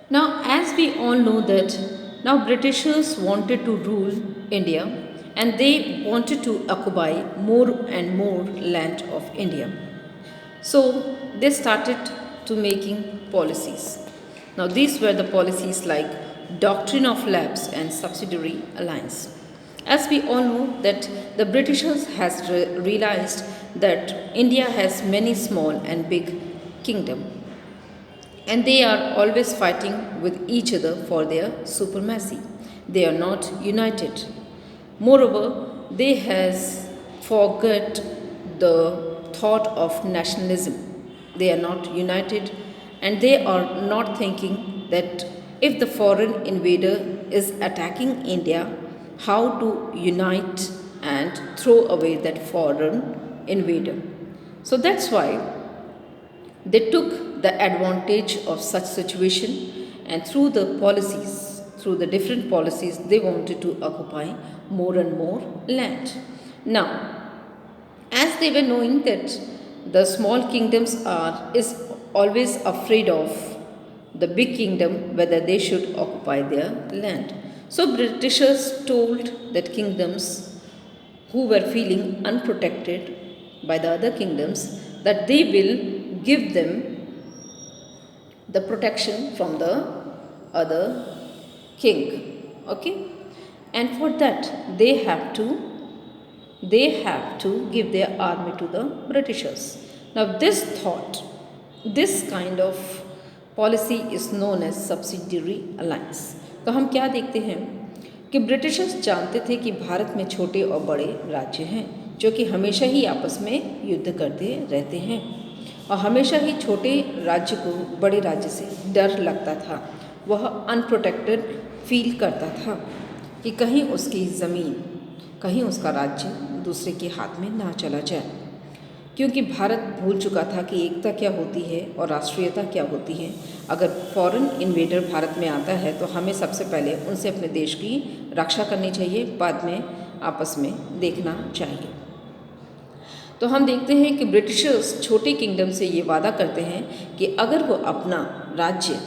Now, as we all know that now Britishers wanted to rule India and they wanted to occupy more and more land of India. So they started to making policies. Now these were the policies like doctrine of lapse and subsidiary alliance. As we all know that the Britishers has realized that India has many small and big kingdom and they are always fighting with each other for their supremacy. They are not united. Moreover, they has forgot the thought of nationalism. They are not united and they are not thinking that if the foreign invader is attacking India, how to unite and throw away that foreign invader. So that's why they took the advantage of such situation and through the different policies, they wanted to occupy more and more land. Now, as they were knowing that the small kingdoms are is always afraid of the big kingdom whether they should occupy their land. So Britishers told that kingdoms who were feeling unprotected by the other kingdoms that they will give them the protection from the other king. Okay, and for that they have to give their army to the Britishers. Now this kind of policy is known as subsidiary alliance. तो हम क्या देखते हैं कि Britishers जानते थे कि भारत में छोटे और बड़े राज्य हैं जो कि हमेशा ही आपस में युद्ध करते रहते हैं और हमेशा ही छोटे राज्य को बड़े राज्य से डर लगता था। वह अनप्रोटेक्टेड फील करता था कि कहीं उसकी ज़मीन, कहीं उसका राज्य दूसरे के हाथ में ना चला जाए, क्योंकि भारत भूल चुका था कि एकता क्या होती है और राष्ट्रीयता क्या होती है। अगर फॉरेन इन्वेडर भारत में आता है तो हमें सबसे पहले उनसे अपने देश की रक्षा करनी चाहिए, बाद में आपस में देखना चाहिए। तो हम देखते हैं कि ब्रिटिशर्स छोटे किंगडम से ये वादा करते हैं कि अगर वो अपना राज्य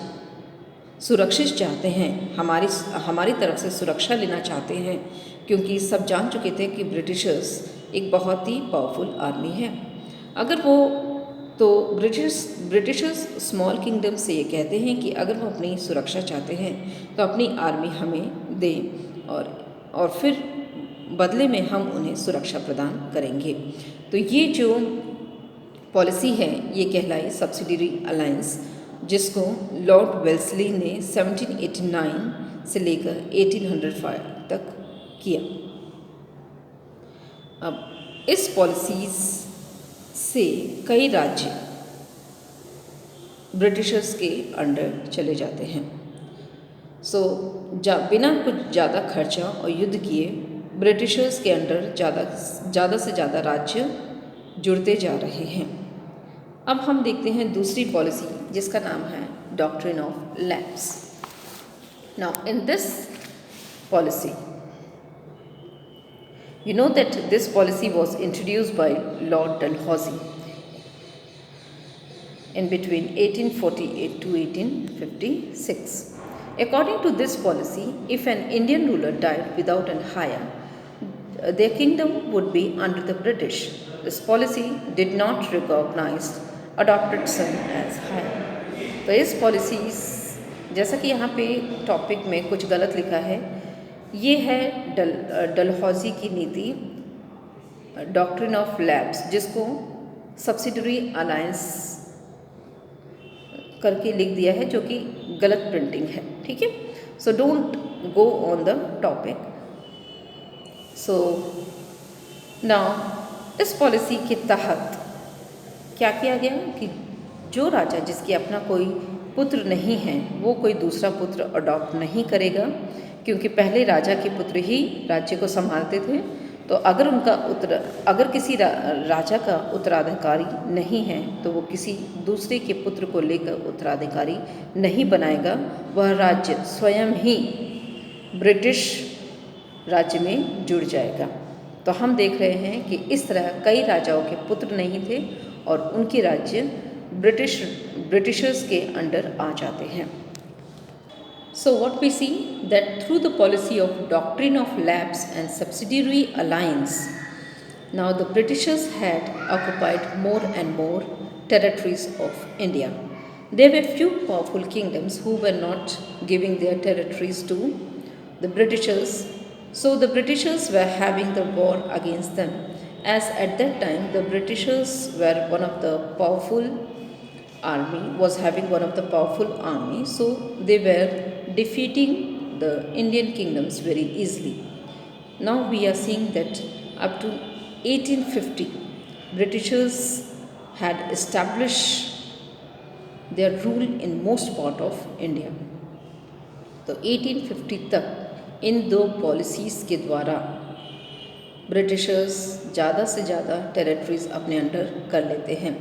सुरक्षित चाहते हैं, हमारी तरफ से सुरक्षा लेना चाहते हैं, क्योंकि सब जान चुके थे कि ब्रिटिशर्स एक बहुत ही पावरफुल आर्मी है। अगर वो तो ब्रिटिशर्स स्मॉल किंगडम से ये कहते हैं कि अगर वो अपनी सुरक्षा चाहते हैं तो अपनी आर्मी हमें दें और फिर बदले में हम उन्हें सुरक्षा प्रदान करेंगे। तो ये जो पॉलिसी है ये कहलाई सब्सिडियरी अलायंस, जिसको लॉर्ड वेल्सली ने 1789 से लेकर 1805 तक किया। अब इस पॉलिसीज़ से कई राज्य ब्रिटिशर्स के अंडर चले जाते हैं। बिना कुछ ज़्यादा खर्चा और युद्ध किए ब्रिटिशर्स के अंडर ज़्यादा से ज़्यादा राज्य जुड़ते जा रहे हैं। अब हम देखते हैं दूसरी पॉलिसी जिसका नाम है doctrine of lapse. Now in this policy, you know that this policy was introduced by Lord Dalhousie in between 1848 to 1856. According to this policy, if an Indian ruler died without an heir, their kingdom would be under the British. This policy did not recognize adopted son as heir. तो इस policies, जैसा कि यहाँ पे topic में कुछ गलत लिखा है, ये है डलहौजी की नीति डॉक्ट्रिन ऑफ लैप्स, जिसको सब्सिडियरी अलायंस करके लिख दिया है, जो कि गलत प्रिंटिंग है। ठीक है, so don't go on the topic. So now इस पॉलिसी के तहत क्या किया गया कि जो राजा जिसकी अपना कोई पुत्र नहीं है वो कोई दूसरा पुत्र अडॉप्ट नहीं करेगा, क्योंकि पहले राजा के पुत्र ही राज्य को संभालते थे। तो अगर किसी राजा का उत्तराधिकारी नहीं है तो वो किसी दूसरे के पुत्र को लेकर उत्तराधिकारी नहीं बनाएगा, वह राज्य स्वयं ही ब्रिटिश राज्य में जुड़ जाएगा। तो हम देख रहे हैं कि इस तरह कई राजाओं के पुत्र नहीं थे और उनके राज्य ब्रिटिशर्स के अंडर आ जाते हैं। So what we see that through the policy of doctrine of lapse and subsidiary alliance, now the Britishers had occupied more and more territories of India. There were few powerful kingdoms who were not giving their territories to the Britishers. So the Britishers were having the war against them, as at that time the Britishers were one of the powerful army, was having one of the powerful army, so they were defeating the Indian kingdoms very easily. Now we are seeing that up to 1850 Britishers had established their rule in most part of India. तो 1850 तक इन दो policies के द्वारा Britishers ज़्यादा से ज़्यादा territories अपने under कर लेते हैं,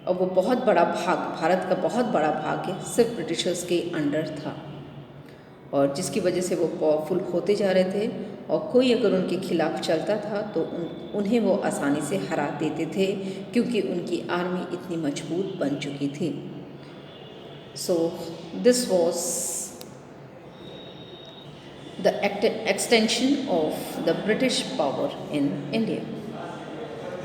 और वो बहुत बड़ा भाग, भारत का बहुत बड़ा भाग सिर्फ ब्रिटिशर्स के अंडर था, और जिसकी वजह से वो पावरफुल होते जा रहे थे, और कोई अगर उनके खिलाफ चलता था तो उन्हें वो आसानी से हरा देते थे, क्योंकि उनकी आर्मी इतनी मजबूत बन चुकी थी. So this was the extension of the British power in India.